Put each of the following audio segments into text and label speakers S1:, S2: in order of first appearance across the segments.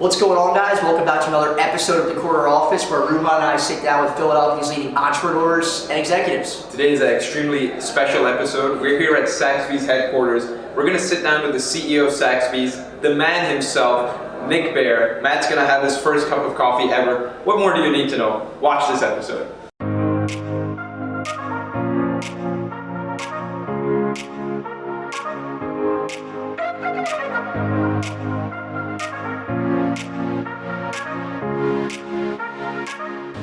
S1: What's going on, guys? Welcome back to another episode of the Corner Office, where Ruhan and I sit down with Philadelphia's leading entrepreneurs and executives.
S2: Today is an extremely special episode. We're here at Saxbys headquarters. We're going to sit down with the CEO of Saxbys, the man himself, Nick Bear. Matt's going to have his first cup of coffee ever. What more do you need to know? Watch this episode.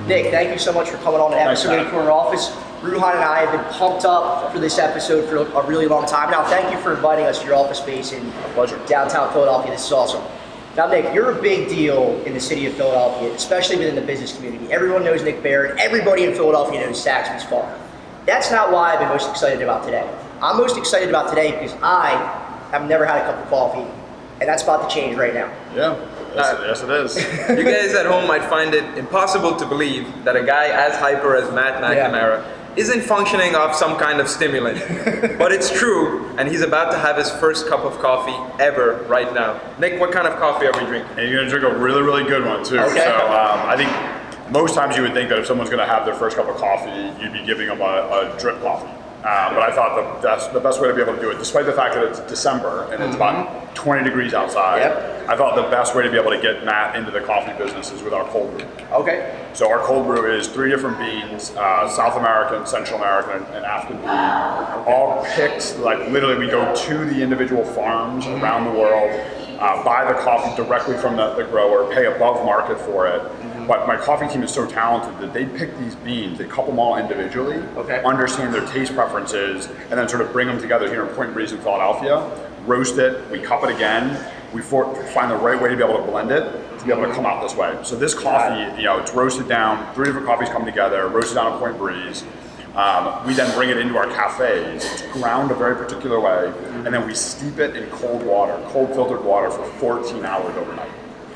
S1: Nick, thank you so much for coming on the episode of the Corner Office. Ruhan and I have been pumped up for this episode for a really long time now. Thank you for inviting us to your office space in downtown Philadelphia. This is awesome. Now, Nick, you're a big deal in the city of Philadelphia, especially within the business community. Everyone knows Nick Bear, and everybody in Philadelphia knows Saxbys Coffee. That's not why I've been most excited about today. I'm most excited about today because I have never had a cup of coffee, and that's about to change right now.
S3: Yeah. Yes, it is.
S2: You guys at home might find it impossible to believe that a guy as hyper as Matt Macnamara isn't functioning off some kind of stimulant. But it's true, and he's about to have his first cup of coffee ever right now. Nick, what kind of coffee are we drinking?
S3: And you're going to drink a really, really good one, too.
S1: Okay.
S3: So I think most times you would think that if someone's going to have their first cup of coffee, you'd be giving them a drip coffee. But I thought the best way to be able to do it, despite the fact that it's December and it's about 20 degrees outside, I thought the best way to be able to get Matt into the coffee business is with our cold brew.
S1: Okay.
S3: So our cold brew is 3 different beans, South American, Central American, and African bean, all picked, like literally we go to the individual farms around the world, buy the coffee directly from the grower, pay above market for it. But my coffee team is so talented that they pick these beans, they couple them all individually, understand their taste preferences, and then sort of bring them together here in Point Breeze in Philadelphia, roast it, we cup it again, we find the right way to be able to blend it to be able to come out this way. So this coffee, it's roasted down, 3 different coffees come together, roasted down in Point Breeze. We then bring it into our cafes. It's ground a very particular way, and then we steep it in cold water, cold filtered water for 14 hours overnight.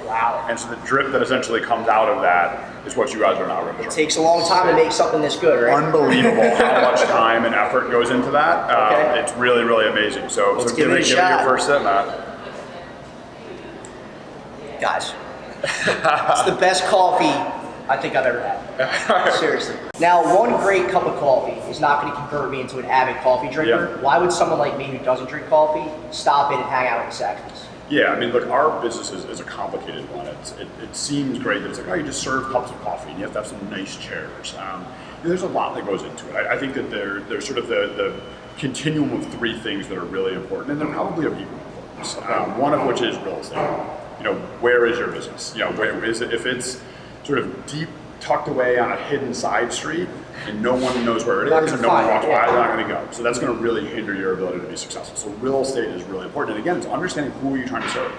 S1: Wow.
S3: And so the drip that essentially comes out of that is what you guys are now going to drink.
S1: It takes a long time to make something this good, right?
S3: Unbelievable how much time and effort goes into that. It's really, really amazing. So give it your first sip, Matt.
S1: Guys, it's the best coffee I think I've ever had. Seriously. Now, one great cup of coffee is not going to convert me into an avid coffee drinker. Why would someone like me who doesn't drink coffee stop in and hang out with Saxbys?
S3: Yeah, I mean, look, our business is a complicated one. It seems great that it's like, oh, you just serve cups of coffee and you have to have some nice chairs. There's a lot that goes into it. I think that there's sort of the continuum of 3 things that are really important, and they're probably of equal importance. One of which is real estate. Where is your business? Where is it? If it's sort of deep tucked away on a hidden side street and no one knows where it is and no one walks by, they're not going to go. So that's going to really hinder your ability to be successful. So real estate is really important. And again, it's understanding who are you trying to serve.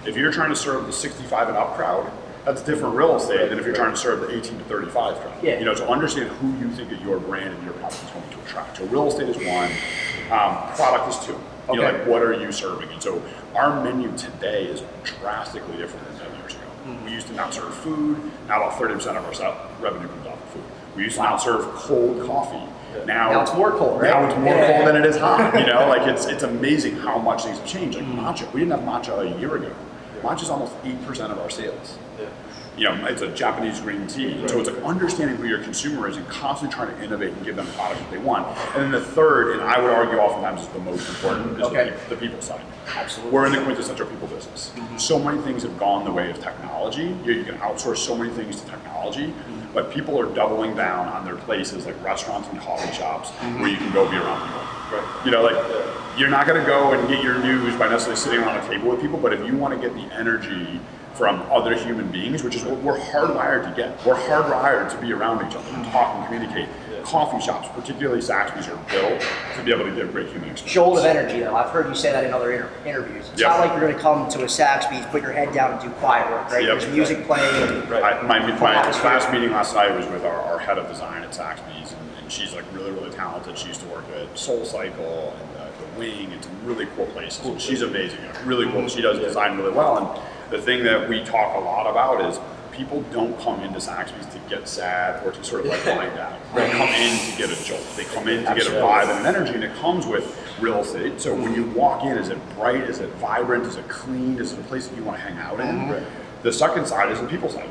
S3: If you're trying to serve the 65 and up crowd, that's different real estate than if you're trying to serve the 18 to 35 crowd. So understand who you think that your brand and your product is going to attract. So real estate is 1, product is 2. Like what are you serving? And so our menu today is drastically different than 10 years ago. We used to not serve food. Now about 30% of our revenue comes off of food. We used to not serve cold coffee. Now
S1: it's more cold, right?
S3: Now it's more cold than it is hot. Like it's amazing how much things have changed. Like matcha, we didn't have matcha a year ago. Matcha is almost 8% of our sales. It's a Japanese green tea. So it's like understanding who your consumer is and constantly trying to innovate and give them the product that they want. And then the third, and I would argue oftentimes is the most important, is the people side.
S1: Absolutely.
S3: We're in the quintessential people business. So many things have gone the way of technology. You can outsource so many things to technology, but people are doubling down on their places like restaurants and coffee shops where you can go be around people. You're not going to go and get your news by necessarily sitting around a table with people, but if you want to get the energy from other human beings, which is what we're hardwired to get. We're hardwired to be around each other and talk and communicate. Coffee shops, particularly Saxbys, are built to be able to give great human experience.
S1: Jolt of energy, though. I've heard you say that in other interviews. It's not like you're going to come to a Saxbys, put your head down and do quiet work, right? There's music playing.
S3: My last meeting last night was with our head of design at Saxbys, and she's like really, really talented. She used to work at Soul Cycle and The Wing and some really cool places. And she's amazing, really cool. She does design really well. And the thing that we talk a lot about is people don't come into Saxbys to get sad or to sort of like wind down. They come in to get a jolt. They come in to get a vibe and an energy, and it comes with real estate. So when you walk in, is it bright? Is it vibrant? Is it clean? Is it a place that you want to hang out in? The second side is the people side.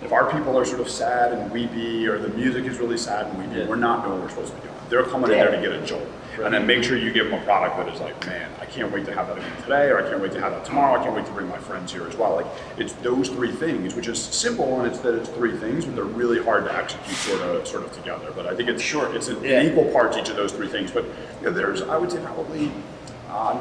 S3: If our people are sort of sad and weepy, or the music is really sad and weepy, we're not doing what we're supposed to be doing. They're coming in there to get a jolt. And then make sure you give them a product that is like, man, I can't wait to have that again today, or I can't wait to have that tomorrow, I can't wait to bring my friends here as well. Like, it's those three things, which is simple, and it's that it's three things, but they're really hard to execute sort of together. But I think it's it's in equal parts each of those three things. But there's, I would say, probably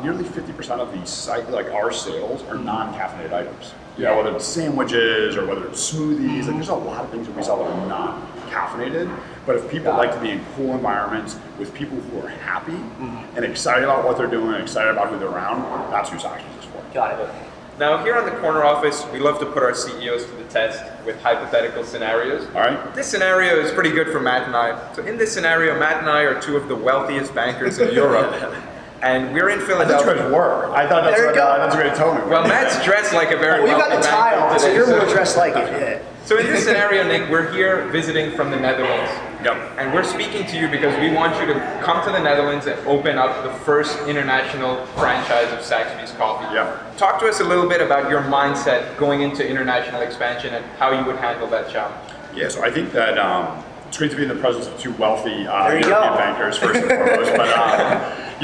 S3: nearly 50% of the site, like our sales, are non-caffeinated items. Whether it's sandwiches or whether it's smoothies, like there's a lot of things that we sell that are not caffeinated. But if people like to be in cool environments with people who are happy and excited about what they're doing, and excited about who they're around, that's who Saxbys is for.
S1: Got it.
S2: Now, here on the corner office, we love to put our CEOs to the test with hypothetical scenarios.
S3: All right.
S2: This scenario is pretty good for Matt and I. So in this scenario, Matt and I are two of the wealthiest bankers in Europe. And we're in Philadelphia.
S3: I thought you guys were. I thought that's what you told me.
S2: Well, Matt's dressed like a very
S1: you
S2: wealthy
S1: got the
S2: banker
S1: tie on,
S2: today.
S1: so you're more dressed like it. Yeah.
S2: So in this scenario, Nick, we're here visiting from the Netherlands.
S3: Yep.
S2: And we're speaking to you because we want you to come to the Netherlands and open up the first international franchise of Saxbys Coffee.
S3: Yep.
S2: Talk to us a little bit about your mindset going into international expansion and how you would handle that challenge.
S3: Yeah, so I think that it's great to be in the presence of two wealthy European bankers, first and foremost. But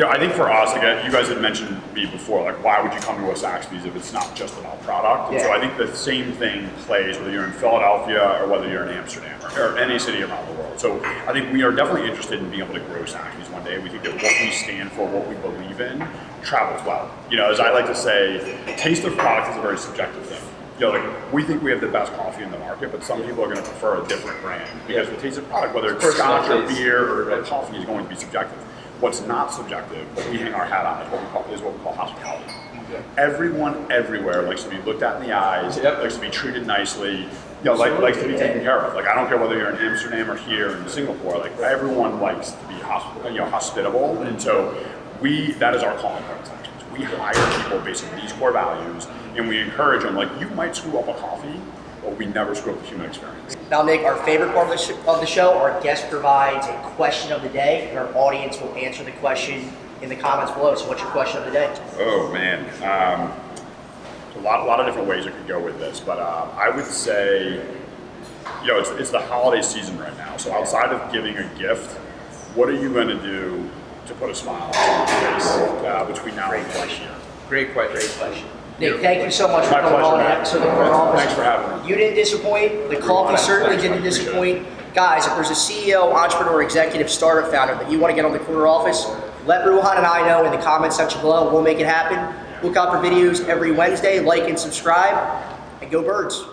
S3: I think for us, again, you guys had mentioned me before, like, why would you come to a Saxbys if it's not just about product? And so I think the same thing plays whether you're in Philadelphia or whether you're in Amsterdam or any city around the world. So I think we are definitely interested in being able to grow Saxbys one day. We think that what we stand for, what we believe in, travels well. As I like to say, taste of product is a very subjective thing. We think we have the best coffee in the market, but some people are going to prefer a different brand because the taste of product, whether it's scotch or beer or coffee, is going to be subjective. What's not subjective, what we hang our hat on, is what we call hospitality. Everyone everywhere likes to be looked at in the eyes, likes to be treated nicely, likes to be taken care of. Like, I don't care whether you're in Amsterdam or here in Singapore, like, everyone likes to be hospitable, and so that is our calling card. We hire people based on these core values, and we encourage them, like, you might screw up a coffee, but we never screw up the human experience.
S1: Now, Nick, our favorite part of the show, our guest provides a question of the day, and our audience will answer the question in the comments below. So what's your question of the day?
S3: Oh, man. A lot of different ways I could go with this, but I would say, it's the holiday season right now. So outside of giving a gift, what are you going to do to put a smile on your face between now and next year?
S2: Great question.
S1: Great question. Nick, thank you so much for coming on the episode of the Corner Office.
S3: Thanks for having me.
S1: You didn't disappoint. The coffee certainly didn't disappoint. Guys, if there's a CEO, entrepreneur, executive, startup founder that you want to get on the Corner Office, let Ruhan and I know in the comment section below. We'll make it happen. Look out for videos every Wednesday. Like and subscribe. And go Birds.